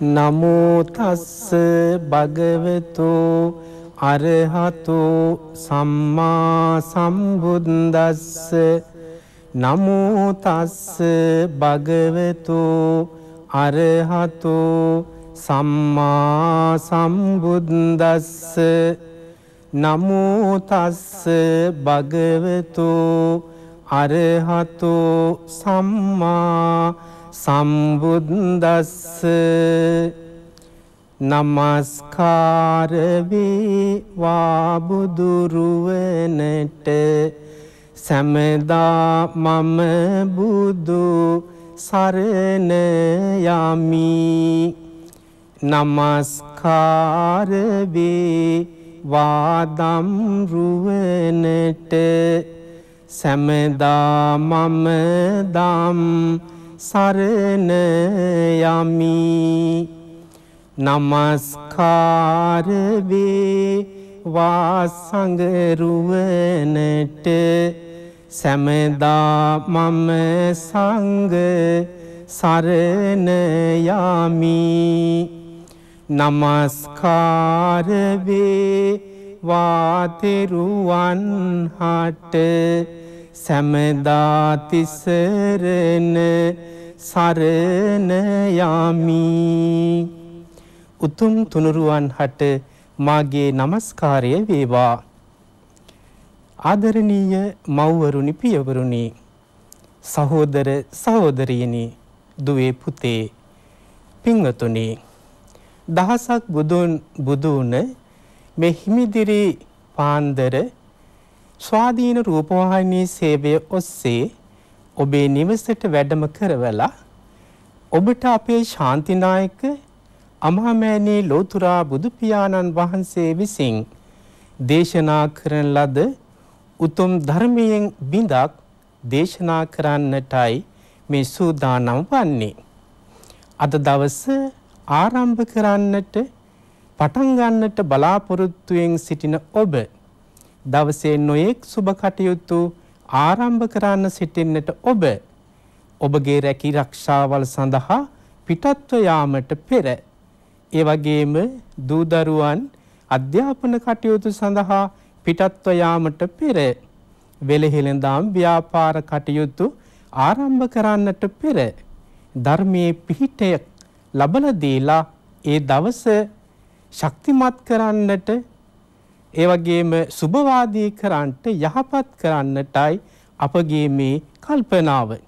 නමෝ තස්ස භගවතු අරහතෝ සම්මා සම්බුද්දස්ස නමෝ තස්ස භගවතු අරහතෝ සම්මා සම්බුද්දස්ස නමෝ තස්ස භගවතු අරහතෝ සම්මා සම්බුද්දස්ස නමස්කාර වේවා බුදුරුවනට සමදා මම බුදු සරණ යමි නමස්කාර වේවා දම්රුවනට සමදා මම දම් සරණ යමි නමස්කාර වේවා සංඝරුවනට සමදා මම සංඝ සරණ යමි නමස්කාර වේවා තෙරුවන් හට සමදා තිසරණ සරණ යමි උතුම් තුනුරුවන් හට මාගේ නමස්කාරය වේවා ආදරණීය මව්වරුනි පියවරුනි සහෝදර සහෝදරියනි දුවේ පුතේ පින්වතුනි දහසක් බුදුන් මේ හිමිදිරි පාන්දර ස්වාධීන රූපවාහිනී සේවය ඔස්සේ ඔබේ නිවසට වැඩම කරවලා ඔබට අපේ ශාන්තිනායක අමාමෑණී ලෝතුරා බුදු පියාණන් වහන්සේ විසින් දේශනා කරන ලද උතුම් ධර්මයෙන් බිඳක් දේශනා කරන්නටයි මේ සූදානම් වන්නේ. අද දවස ආරම්භ කරන්නට පටන් ගන්නට බලාපොරොත්තුවෙන් සිටින ඔබ දවසේ නොයෙක් සුබ කටයුතු ආරම්භ කරන්න සිටින්නට ඔබගේ රැකී රක්ෂාවල් සඳහා පිටත්ව යාමට පෙර ඒ වගේම දූ දරුවන් අධ්‍යාපන කටයුතු සඳහා පිටත්ව යාමට පෙර වෙළෙහෙළඳාම් ව්‍යාපාර කටයුතු ආරම්භ කරන්නට පෙර ධර්මයේ පිහිටය ලබලා දීලා ඒ දවස ශක්තිමත් කරන්නට ඒ වගේම සුභවාදී කරන්නට යහපත් කරන්නටයි අපගේ මේ කල්පනාව.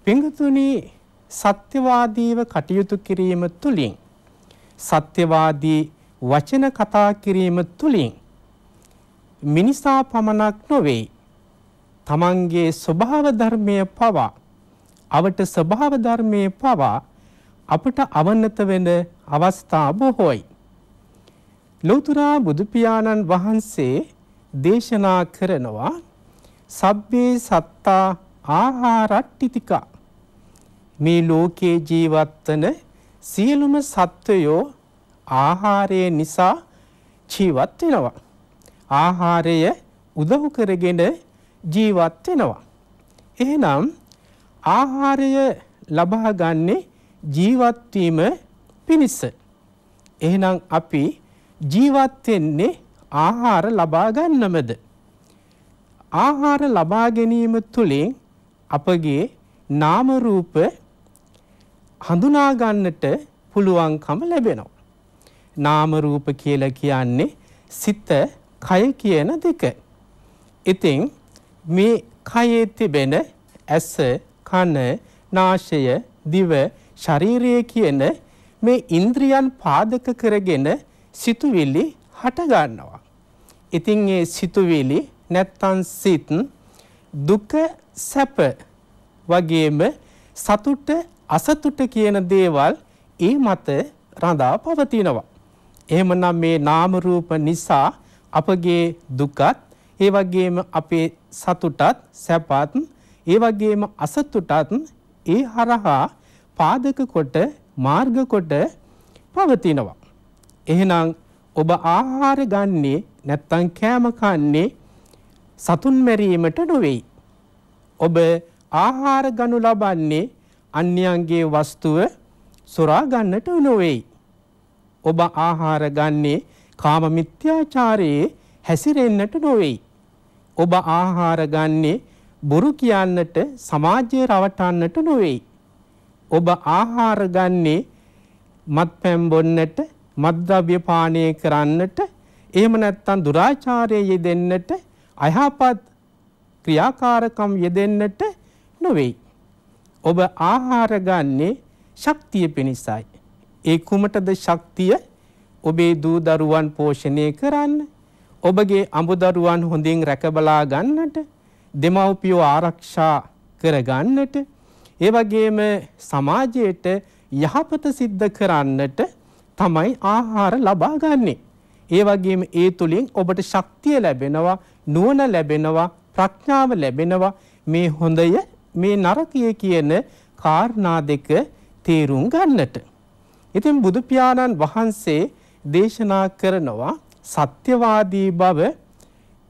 පින්තුනි සත්‍යවාදීව කටයුතු කිරීම තුළින් සත්‍යවාදී වචන කතා කිරීම තුළින් මිනිසා පමණක් නොවේ තමන්ගේ ස්වභාව ධර්මය පවා අවට ස්වභාව ධර්මයේ පවා අපට අවනත වෙන අවස්ථා බොහෝයි. ලෝතුරා බුදු පියාණන් වහන්සේ දේශනා කරනවා සබ්බේ සත්තා ආහාරට්ඨිතිකා මේ ලෝකේ ජීවත් වන සියලුම සත්වයෝ ආහාරය නිසා ජීවත් වෙනවා. ආහාරය උදව් කරගෙන ජීවත් වෙනවා. එහෙනම් ආහාරය ලබා ගන්නේ ජීවත් වීම පිණිස. එහෙනම් අපි ජීවත් වෙන්නේ ආහාර ලබා ගන්නමද? ආහාර ලබා ගැනීම තුළින් අපගේ නාම රූප හඳුනා ගන්නට පුළුවන්කම ලැබෙනවා. නාම රූප කියලා කියන්නේ සිත, කය කියන දෙක. ඉතින් මේ කයේ තිබෙන ඇස, කන, නාසය, දිව, ශරීරය කියන මේ ඉන්ද්‍රියන් පාදක කරගෙන සිතුවිලි හට ගන්නවා. ඉතින් ඒ සිතුවිලි නැත්තම් සිත් දුක සැප වගේම සතුට අසතුට කියන දේවල් ඒ මත රඳා පවතිනවා. එහෙමනම් මේ නාම රූප නිසා අපගේ දුකත් ඒ වගේම අපේ සතුටත් සැපත් ඒ වගේම අසතුටත් ඒ හරහා පාදක කොට මාර්ග කොට පවතිනවා. එහෙනම් ඔබ ආහාර ගන්නේ නැත්තම් කෑම කන්නේ සතුන් මැරීමට නොවේ. ඔබ ආහාර ගනු ලබන්නේ අන්‍යයන්ගේ වස්තුව සොරා ගන්නට නොවේයි. ඔබ ආහාර ගන්නේ කාම මිත්‍යාචාරයේ හැසිරෙන්නට නොවේයි. ඔබ ආහාර ගන්නේ බොරු කියන්නට සමාජය රවටන්නට නොවේයි. ඔබ ආහාර ගන්නේ මත්පැන් බොන්නට, මත්ද්‍රව්‍ය පානය කරන්නට, එහෙම නැත්නම් දුරාචාරයේ යෙදෙන්නට, අයහපත් ක්‍රියාකාරකම් යෙදෙන්නට නොවේයි. ඔබ ආහාර ගන්නේ ශක්තිය පිණිසයි. ඒ කුමටද ශක්තිය? ඔබේ දූ දරුවන් පෝෂණය කරන්න, ඔබගේ අඹදරුවන් හොඳින් රැකබලා ගන්නට, දෙමව්පියෝ ආරක්ෂා කරගන්නට, ඒ වගේම සමාජයට යහපත සිද්ධ කරන්නට තමයි ආහාර ලබා ගන්නෙ. ඒ වගේම ඒ තුලින් ඔබට ශක්තිය ලැබෙනවා, නුවණ ලැබෙනවා, ප්‍රඥාව ලැබෙනවා. මේ හොඳය, මේ නරකය කියන කාරණා දෙක තේරුම් ගන්නට. ඉතින් බුදු පියාණන් වහන්සේ දේශනා කරනවා සත්‍යවාදී බව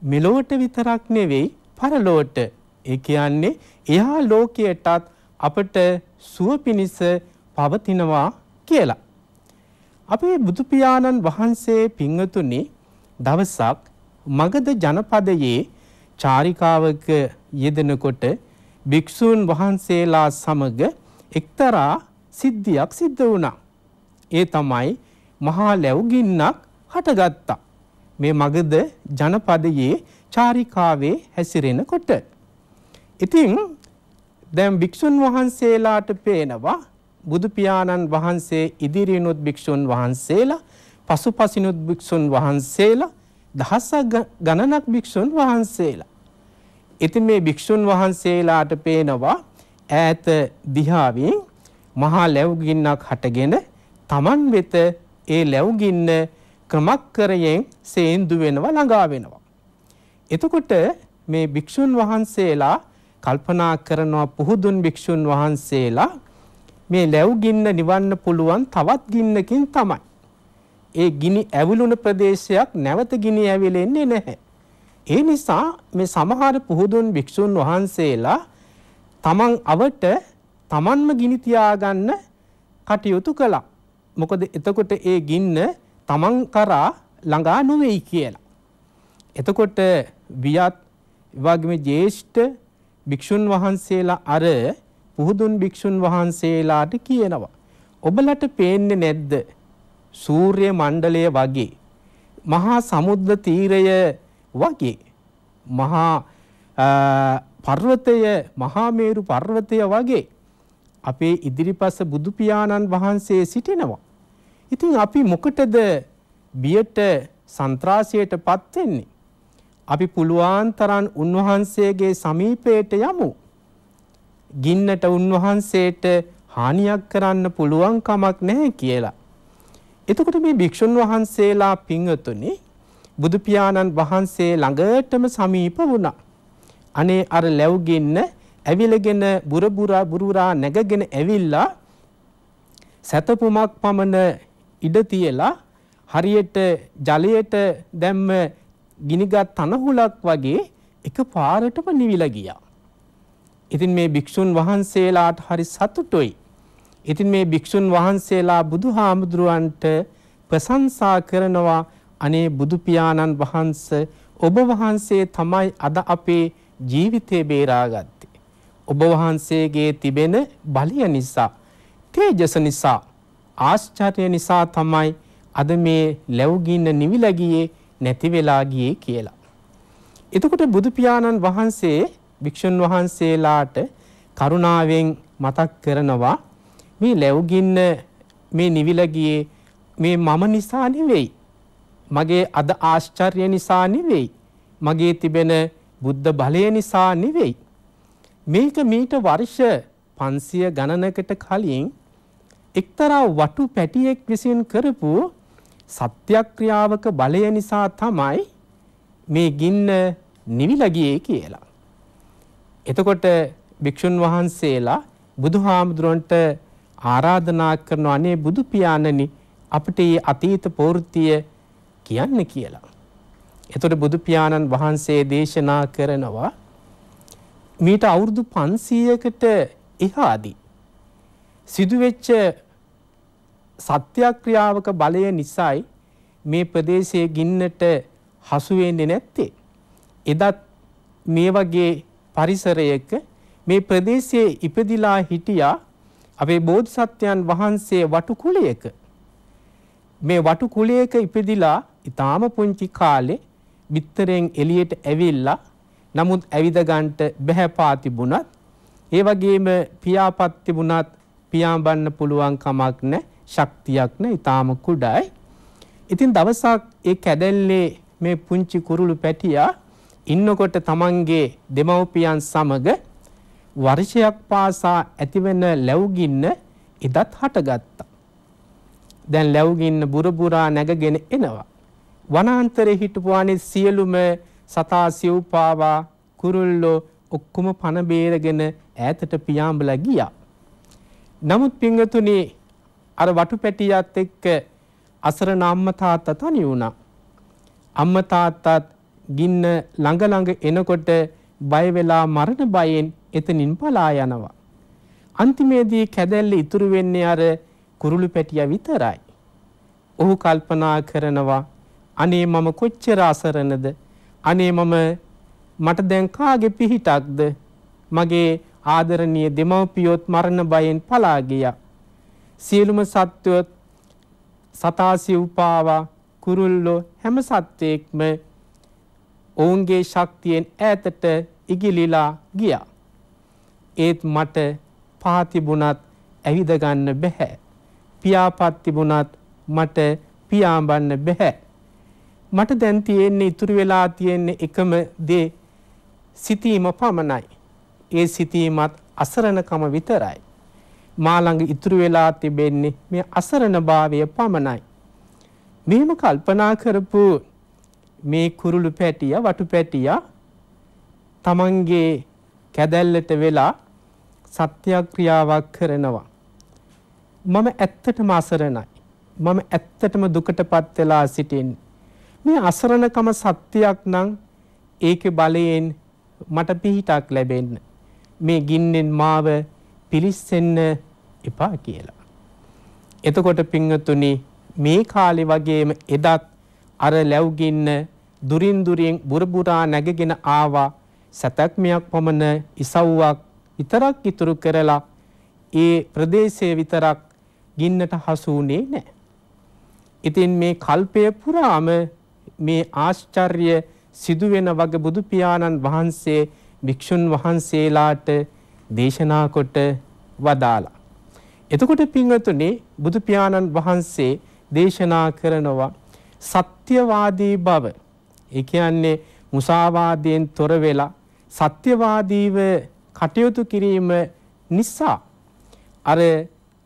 මෙලොවට විතරක් නෙවෙයි පරලොවට. ඒ කියන්නේ එහා ලෝකයටත් අපට සුව පිණිස පවතිනවා කියලා. අපේ බුදු පියාණන් වහන්සේ පින්වතුනි දවසක් මගධ ජනපදයේ චාරිකාවක යෙදෙනකොට භික්ෂූන් වහන්සේලා සමග එක්තරා සිද්ධියක් සිද්ධ වුණා. ඒ තමයි මහා ලැබුගින්නක් හටගත්තා. මේ මගධ ජනපදයේ චාරිකාවේ හැසිරෙනකොට. ඉතින් දැන් භික්ෂුන් වහන්සේලාට පේනවා බුදු පියාණන් වහන්සේ ඉදිරියනොත් භික්ෂුන් වහන්සේලා, පසුපසිනුත් භික්ෂුන් වහන්සේලා, දහසක් ගණනක් භික්ෂුන් වහන්සේලා. ඉතින් මේ භික්ෂුන් වහන්සේලාට පේනවා ඈත දිහාවෙන් මහා ලැබුගින්නක් හටගෙන තමන් වෙත ඒ ලැබුගින්න ක්‍රමක්කරයෙන් සේන්දු වෙනවා, ළඟා වෙනවා. එතකොට මේ භික්ෂුන් වහන්සේලා කල්පනා කරනවා, පුහුදුන් භික්ෂුන් වහන්සේලා මේ ලැබුගින්න නිවන්න පුළුවන් තවත් ගින්නකින් තමයි. ඒ ගිනි ඇවිලුණු ප්‍රදේශයක් නැවත ගිනි ඇවිලෙන්නේ නැහැ. ඒ නිසා මේ සමහර පුහුදුන් භික්ෂුන් වහන්සේලා තමන් අවට තමන්ම ගිනි තියාගන්න කටයුතු කළා. මොකද එතකොට ඒ ගින්න තමන් කරා ළඟා නොවේයි කියලා. එතකොට වියත් වගේම ජේෂ්ඨ භික්ෂුන් වහන්සේලා අර පුහුදුන් භික්ෂුන් වහන්සේලාට කියනවා, ඔබලට පේන්නේ නැද්ද සූර්ය මණ්ඩලය වගේ, මහා සමුද්‍ර තීරය වගේ, මහා පර්වතය, මහා මේරු පර්වතය වගේ අපේ ඉදිරිපස බුදු පියාණන් වහන්සේ සිටිනවා. ඉතින් අපි මොකටද බියට සන්ත්‍රාසයට පත් වෙන්නේ? අපි පුළුවන් තරම් උන්වහන්සේගේ සමීපයට යමු. ගින්නට උන්වහන්සේට හානියක් කරන්න පුළුවන් කමක් නැහැ කියලා. එතකොට මේ භික්ෂුන් වහන්සේලා පින්වතුනි බුදු පියාණන් වහන්සේ ළඟටම සමීප වුණා. අනේ අර ලැබුගින්න ඇවිලගෙන බුරුරා නැගගෙන ඇවිල්ලා සතපුමක් පමණ ඉඩ තියලා හරියට ජලයට දැම්ම ගිනිගත් තනහුලක් වගේ එකපාරටම නිවිලා ගියා. ඉතින් මේ භික්ෂුන් වහන්සේලාට හරි සතුටුයි. ඉතින් මේ භික්ෂුන් වහන්සේලා බුදුහාමුදුරුවන්ට ප්‍රශංසා කරනවා, අනේ බුදු පියාණන් වහන්සේ, ඔබ වහන්සේ තමයි අද අපේ ජීවිතේ බේරාගත්තේ. ඔබ වහන්සේගේ තිබෙන බලය නිසා, තේජස නිසා, ආශ්චර්ය නිසා තමයි අද මේ ලැබුගින්න නිවිලා ගියේ, නැති වෙලා ගියේ කියලා. එතකොට බුදු පියාණන් වහන්සේ භික්ෂුන් වහන්සේලාට කරුණාවෙන් මතක් කරනවා, මේ ලැබුගින්න මේ නිවිලා ගියේ මේ මම නිසා නෙවෙයි, මගේ අද ආශ්චර්ය නිසා නෙවෙයි, මගේ තිබෙන බුද්ධ බලය නිසා නෙවෙයි. මේක මීට වර්ෂ 500 ගණනකට කලින් එක්තරා වටු පැටියෙක් විසින් කරපු සත්‍යක්‍රියාවක බලය නිසා තමයි මේ ගින්න නිවිලා ගියේ කියලා. එතකොට භික්ෂුන් වහන්සේලා බුදුහාමුදුරන්ට ආරාධනා කරනවා, අනේ බුදු පියාණනි අපිට මේ අතීත ප්‍රවෘත්තිය කියන්න කියලා. එතකොට බුදු පියාණන් වහන්සේ දේශනා කරනවා, මීට අවුරුදු 500කට එහාදී සිදුවෙච්ච සත්‍යක්‍රියාවක බලය නිසායි මේ ප්‍රදේශයේ ගින්නට හසු වෙන්නේ නැත්තේ. එදත් මේ වගේ පරිසරයක මේ ප්‍රදේශයේ ඉපදිලා හිටියා අපේ බෝධිසත්වයන් වහන්සේ වටු කුලයක. මේ වටු කුලයක ඉපදිලා ඊටාම පුංචි කාලේ බිත්තරෙන් එළියට ඇවිල්ලා නමුත් ඇවිද ගන්නට බැහැ තිබුණත් ඒ වගේම පියාපත් තිබුණත් පියාඹන්න පුළුවන් කමක් නැහැ, ශක්තියක් නැහැ, ඊටාම කුඩායි. ඉතින් දවසක් ඒ කැදැල්ලේ මේ පුංචි කුරුළු පැටියා ඉන්නකොට තමන්ගේ දෙමව්පියන් සමග වර්ෂයක් පාසා ඇතිවෙන ලැබුගින්න එදත් හටගත්තා. දැන් ලැබුගින්න බුරබුරා නැගගෙන එනවා. වනාන්තරේ හිටපු අනිත් සියලුම සතා සිව්පාවා කුරුල්ලෝ ඔක්කොම පන බේරගෙන ඈතට පියාඹලා ගියා. නමුත් පින්වතුනි අර වටුපැටියත් එක්ක අසරණ අම්මා තාත්තා තනි වුණා. අම්මා තාත්තත් ගින්න ළඟ ළඟ එනකොට බය වෙලා මරණ බයෙන් එතනින් පලා යනවා. අන්තිමේදී කැදැල්ල ඉතුරු වෙන්නේ අර කුරුළු පැටියා විතරයි. ඔහු කල්පනා කරනවා අනේ මම කොච්චර අසරණද, අනේ මට දැන් කාගේ පිහිටක්ද, මගේ ආදරණීය දෙමව්පියොත් මරණ බයෙන් පලා ගියා. සියලුම සත්වයොත් සතා සිව්පාවා කුරුල්ලෝ හැම සත්වයෙක්ම ඔවුන්ගේ ශක්තියෙන් ඈතට ඉගිලිලා ගියා. ඒත් මට පා තිබුණත් ඇවිද ගන්න බැහැ. පියාපත් තිබුණත් මට පියාඹන්න බැහැ. මට දැන් තියෙන්නේ ඉතුරු වෙලා තියෙන්නේ එකම දේ සිතීම පමණයි. ඒ සිතීමත් අසරණකම විතරයි. මා ළඟ ඉතුරු වෙලා තිබෙන්නේ මේ අසරණභාවය පමණයි. මෙහෙම කල්පනා කරපු මේ කුරුළු පැටියා වටු පැටියා තමන්ගේ කැදැල්ලට වෙලා සත්‍යක්‍රියාවක් කරනවා. මම ඇත්තටම අසරණයි. මම ඇත්තටම දුකටපත් වෙලා සිටින්නේ. මේ අසරණකම සත්‍යයක් නම් ඒකේ බලයෙන් මට පිහිටක් ලැබෙන්න. මේ ගින්නෙන් මාව පිලිස්සෙන්න එපා කියලා. එතකොට පින්වතුනි මේ කාලේ වගේම එදත් අර ලැබුගින්න දුරින් දුරින් බුරබුරා නැගගෙන ආවා. සතක්මියක් පමණ ඉසව්වක් විතරක් ඉතුරු කරලා ඒ ප්‍රදේශයේ විතරක් ගින්නට හසු වුණේ නැහැ. ඉතින් මේ කල්පය පුරාම මේ ආශ්චර්ය සිදුවෙන වගේ බුදු පියාණන් වහන්සේ භික්ෂුන් වහන්සේලාට දේශනා කොට වදාලා. එතකොට පින්වතුනි බුදු පියාණන් වහන්සේ දේශනා කරනවා සත්‍යවාදී බව. ඒ කියන්නේ මුසාවාදයෙන් තොර වෙලා සත්‍යවාදීව කටයුතු කිරීම නිසා අර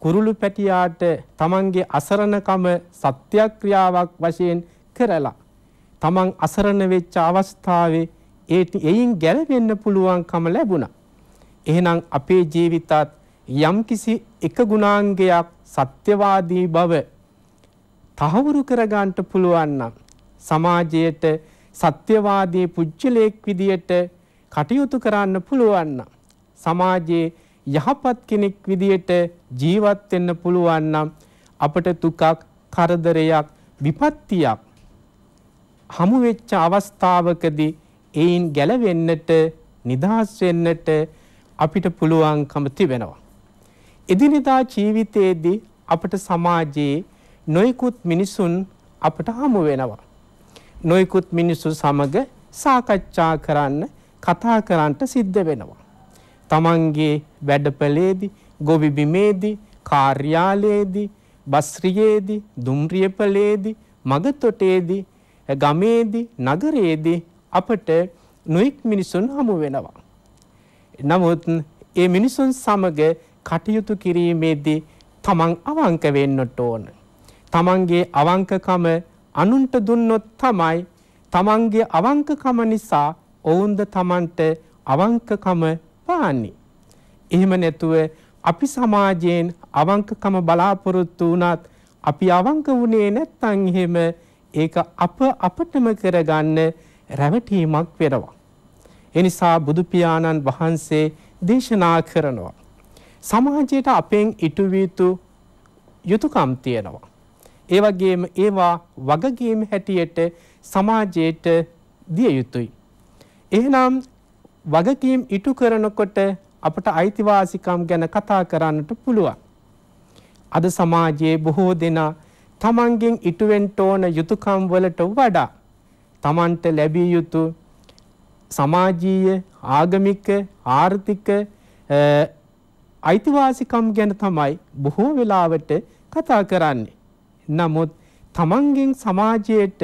කුරුළු පැටියාට තමන්ගේ අසරණකම සත්‍යක්‍රියාවක් වශයෙන් කරලා තමන් අසරණ වෙච්ච අවස්ථාවේ එයින් ගැලවෙන්න පුළුවන්කම ලැබුණා. එහෙනම් අපේ ජීවිතත් යම්කිසි එක ගුණාංගයක් සත්‍යවාදී බව තහවුරු කරගන්න පුළුවන් නම් සමාජයට සත්‍යවාදී පුජ්‍යලයක් විදියට කටයුතු කරන්න පුළුවන් නම් සමාජයේ යහපත් කෙනෙක් විදියට ජීවත් වෙන්න පුළුවන් නම් අපට දුකක්, කරදරයක්, විපත්තියක් හමු වෙච්ච අවස්ථාවකදී ඒයින් ගැලවෙන්නට, නිදහස් වෙන්නට අපිට පුළුවන්කම තිබෙනවා. එදිනෙදා ජීවිතයේදී අපට සමාජයේ නොයෙකුත් මිනිසුන් අපට හමු වෙනවා. නොයෙකුත් මිනිසු සමග සාකච්ඡා කරන්න, කතා කරන්නට සිද්ධ වෙනවා. තමන්ගේ වැඩපළේදී, ගොවි බිමේදී, කාර්යාලයේදී, බස්රියේදී, දුම්රියපළේදී, මගතොටේදී, ගමේදී, නගරයේදී අපට නොයෙක් මිනිසුන් හමු වෙනවා. නමුත් ඒ මිනිසුන් සමග කටයුතු කිරීමේදී තමන් අවංක වෙන්නට ඕන. තමන්ගේ අවංකකම අනුන්ට දුන්නොත් තමයි තමන්ගේ අවංකකම නිසා ඔවුන්ද තමන්ට අවංකකම පාන්නේ. එහෙම නැතුව අපි සමාජයෙන් අවංකකම බලාපොරොත්තු වුණත් අපි අවංක වුණේ නැත්නම් එහෙම ඒක අපටම කරගන්න රැවටීමක් වෙනවා. එනිසා බුදු පියාණන් වහන්සේ දේශනා කරනවා සමාජයට අපෙන් ඉටු විය යුතු යුතුයකම් තියෙනවා. ඒ වගේම ඒවා වගකීම් හැටියට සමාජයට දිය යුතුයි. එහෙනම් වගකීම් ඉටු කරනකොට අපට අයිතිවාසිකම් ගැන කතා කරන්නට පුළුවන්. අද සමාජයේ බොහෝ දෙනා තමන්ගෙන් ඉටුවෙන්න ඕන යුතුයකම් වලට වඩා තමන්ට ලැබිය යුතු සමාජීය, ආගමික, ආර්ථික අයිතිවාසිකම් ගැන තමයි බොහෝ වෙලාවට කතා කරන්නේ. නමුත් තමන්ගෙන් සමාජයට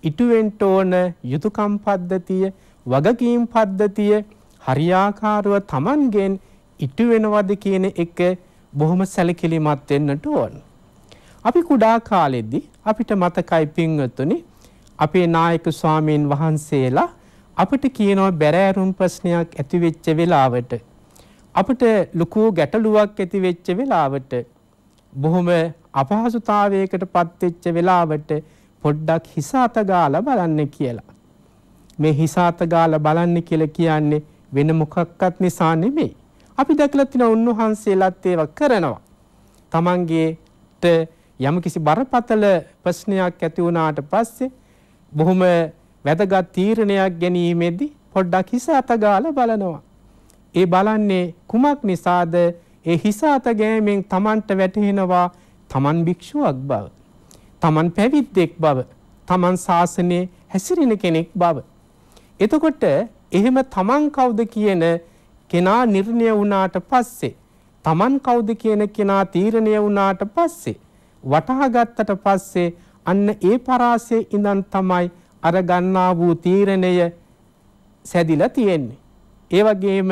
ඉටුවෙන්න ඕන යුතුයකම් පද්ධතිය, වගකීම් පද්ධතිය හරියාකාරව තමන්ගෙන් ඉටු වෙනවද කියන එක බොහොම සැලකිලිමත් වෙන්නට ඕන. අපි කුඩා කාලෙදී අපිට මතකයි පින්වතුනි, අපේ නායක ස්වාමීන් වහන්සේලා අපිට කියනවා බැරෑරුම් ප්‍රශ්නයක් ඇති වෙච්ච වෙලාවට, අපිට ලොකු ගැටලුවක් ඇති වෙච්ච වෙලාවට, බොහොම අපහසුතාවයකට පත් වෙච්ච වෙලාවට පොඩ්ඩක් හිස අත ගාලා බලන්න කියලා. මේ හිස අත ගාලා බලන්න කියලා කියන්නේ වෙන මොකක්වත් නිසා නෙමෙයි. අපි දැකලා තියෙන උන්වහන්සේලාත් ඒවා කරනවා. තමන්ගේට යම්කිසි බරපතල ප්‍රශ්නයක් ඇති වුණාට පස්සේ බොහොම වැදගත් තීරණයක් ගැනීමේදී පොඩ්ඩක් හිස අත ගාලා බලනවා. ඒ බලන්නේ කුමක් නිසාද? ඒ හිස අත ගෑමෙන් තමන්ට වැටහෙනවා තමන් භික්ෂුවක් බව, තමන් පැවිද්දෙක් බව, තමන් ශාසනයේ හැසිරෙන කෙනෙක් බව. එතකොට එහෙම තමන් කවුද කියන කෙනා නිර්ණය වුණාට පස්සේ, තමන් කවුද කියන කෙනා තීරණය වුණාට පස්සේ, වටහා ගත්තට පස්සේ අන්න ඒ පරාසයේ ඉඳන් තමයි අර ගන්නා වූ තීරණය සැදිලා තියෙන්නේ. ඒ වගේම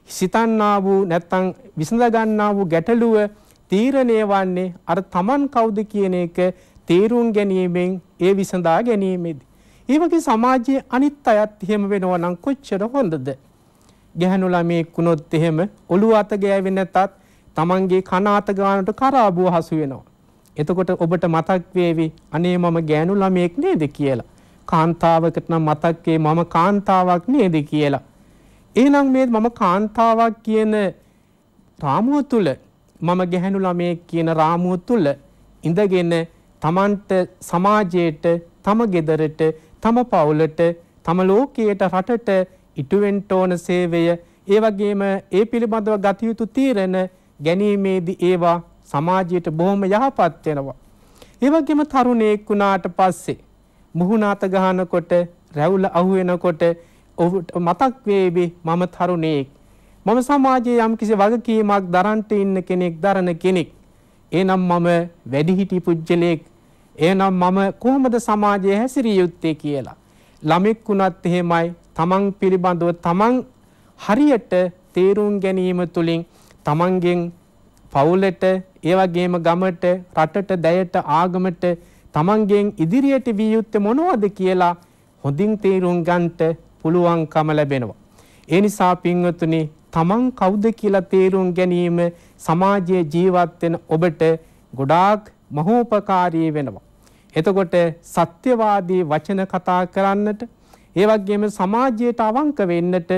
සිතන්නා වූ නැත්තම් විසඳ ගන්නා වූ ගැටලුව තීරණය වන්නේ අර තමන් කවුද කියන එක තේරුම් ගැනීමෙන් ඒ විසඳා ගැනීමේදී. ඒ වගේ සමාජයේ අනිත් අයත් එහෙම වෙනවා නම් කොච්චර හොඳද? ගැහණු ළමයෙක් වුණොත් එහෙම ඔළුව අත ගෑවෙන්නේ නැතත් තමන්ගේ කන අත ගන්නට කරාබුව හසු වෙනවා. එතකොට ඔබට මතක් වේවි අනේ මම ගැහණු ළමයෙක් නේද කියලා. කාන්තාවකට නම් මතක් වේ මම කාන්තාවක් නේද කියලා. එහෙනම් මේ මම කාන්තාවක් කියන රාමුව තුල, මම ගැහණු ළමයෙක් කියන රාමුව තුල ඉඳගෙන තමන්ට, සමාජයට, තම ගෙදරට, තම පවුලට, තම ලෝකයට, රටට ඉටුවෙන්න ඕන සේවය, ඒ වගේම ඒ පිළිබඳව ගත යුතු තීරණ ගැනීමේදී ඒවා සමාජයට බොහොම යහපත් වෙනවා. ඒ වගේම තරුණයෙක් වුණාට පස්සේ මුහුණ අත ගන්නකොට, රැවුල අහු වෙනකොට ඔහුට මතක් වේවි මම තරුණයෙක්, මම සමාජයේ යම්කිසි වගකීමක් දරන්ට ඉන්න කෙනෙක්, දරන කෙනෙක්. එනම් මම වැඩිහිටි පුජ්‍යලෙක්, එනම් මම කොහොමද සමාජයේ හැසිරිය යුත්තේ කියලා. ළමෙක් වුණත් එහෙමයි, තමන් පිළිබඳව තමන් හරියට තේරුම් ගැනීම තුළින් තමන්ගෙන් පවුලට, ඒ වගේම ගමට, රටට, දැයට, ආගමට තමන්ගෙන් ඉදිරියට විය යුත්තේ මොනවද කියලා හොඳින් තේරුම් ගන්නට පුළුවන්කම ලැබෙනවා. ඒ නිසා පින්වතුනි, තමන් කවුද කියලා තේරුම් ගැනීම සමාජයේ ජීවත් වෙන ඔබට ගොඩාක් මහෝපකාරී වෙනවා. එතකොට සත්‍යවාදී වචන කතා කරන්නට, ඒ වගේම සමාජයට අවංක වෙන්නට,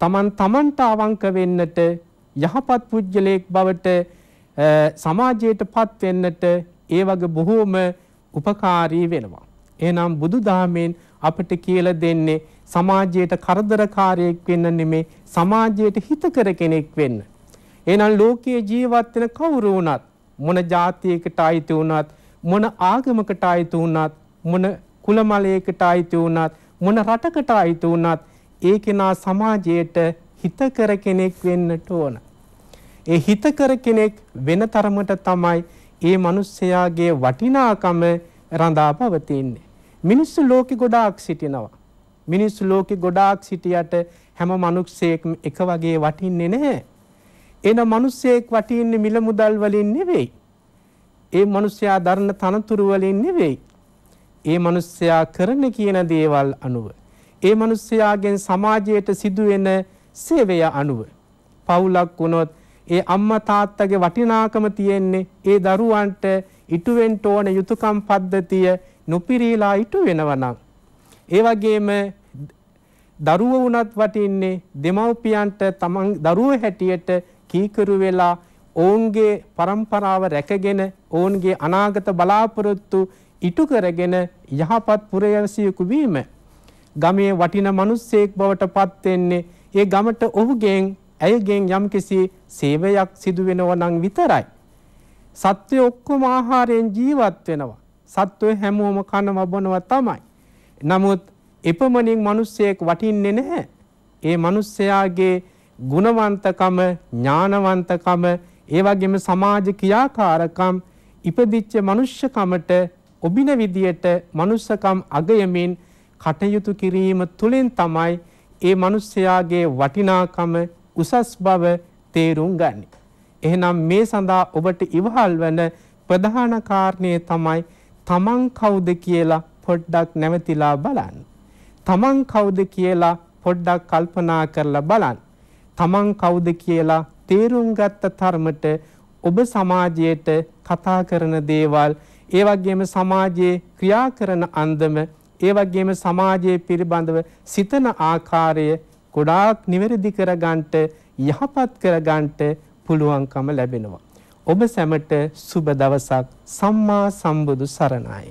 තමන්ට අවංක වෙන්නට, යහපත් පුජ්‍යලෙක් බවට සමාජයටපත් වෙන්නට ඒ වගේ බොහෝම උපකාරී වෙනවා. එහෙනම් බුදුදහමෙන් අපිට කියලා දෙන්නේ සමාජයට කරදරකාරයෙක් වෙන්න නෙමෙයි, සමාජයට හිතකර කෙනෙක් වෙන්න. එහෙනම් ලෝකයේ ජීවත් වෙන කවුරු වුණත්, මොන ජාතියකට අයිති වුණත්, මොන ආගමකට අයිති වුණත්, මොන කුලමලයකට අයිති වුණත්, මොන රටකට අයිති වුණත්, ඒ කෙනා සමාජයට හිතකර කෙනෙක් වෙන්නට ඕන. ඒ හිතකර කෙනෙක් වෙන තරමට තමයි ඒ මිනිස්යාගේ වටිනාකම රඳා පවතින්නේ. මිනිස්සු ලෝකෙ ගොඩාක් සිටිනවා. මිනිස්සු ලෝකෙ ගොඩාක් සිටියට හැම මිනිස්සෙක්ම එක වගේ වටින්නේ නැහැ. එන මිනිස්සෙක් වටින්නේ මිල මුදල් වලින් නෙවෙයි. ඒ මිනිස්සයා දරන තනතුරු වලින් නෙවෙයි. ඒ මිනිස්සයා කරන කියන දේවල් අනුව, ඒ මිනිස්සයාගෙන් සමාජයට සිදුවෙන සේවය අනුව. පවුලක් වුණොත් ඒ අම්මා තාත්තගේ වටිනාකම තියෙන්නේ ඒ දරුවන්ට ඉටුවෙන්න ඕන යුතුයකම් පද්ධතිය නොපිරීලා ඉටු වෙනවා නම්. ඒ වගේම දරුවෝ වුණත් වටින්නේ දෙමව්පියන්ට තමන් දරුවෝ හැටියට කීකරු වෙලා ඔවුන්ගේ પરම්පරාව රැකගෙන ඔවුන්ගේ අනාගත බලාපොරොත්තු ඉටු කරගෙන යහපත් පුරවැසියෙකු වීම. ගමේ වටින මිනිසෙක් බවට පත් වෙන්නේ ඒ ගමට ඔහුගෙන් ඇයගෙන් යම්කිසි සේවයක් සිදු වෙනවා නම් විතරයි. සත්වය ඔක්කොම ආහාරයෙන් ජීවත් වෙනවා. සත්වය හැමෝම කනවා බොනවා තමයි. නමුත් එපමණින් මිනිසෙක් වටින්නේ නැහැ. ඒ මිනිසයාගේ ගුණවන්තකම, ඥානවන්තකම, ඒ වගේම සමාජ ක්‍රියාකාරකම් ඉපදිච්ච මනුෂ්‍යකමට ඔබින විදියට මනුස්සකම් අගයමින් කටයුතු කිරීම තුළින් තමයි ඒ මිනිසයාගේ වටිනාකම උසස් බව තේරුම් ගන්න. එහෙනම් මේ සඳහා ඔබට ඉවහල් වන ප්‍රධාන කාරණේ තමයි තමන් කවුද කියලා පොඩ්ඩක් නැවතිලා බලන්න. තමන් කවුද කියලා පොඩ්ඩක් කල්පනා කරලා බලන්න. තමන් කවුද කියලා තේරුම් ගත්ත තරමට ඔබ සමාජයට කතා කරන දේවල්, ඒ වගේම සමාජයේ ක්‍රියා කරන අන්දම, ඒ වගේම සමාජයේ පිළිබඳව සිතන ආකාරය ගොඩාක් නිවැරදි කරගන්නට, යහපත් කරගන්නට පුළුවන්කම ලැබෙනවා. ඔබ සැමට සුබ දවසක්. සම්මා සම්බුදු සරණයි.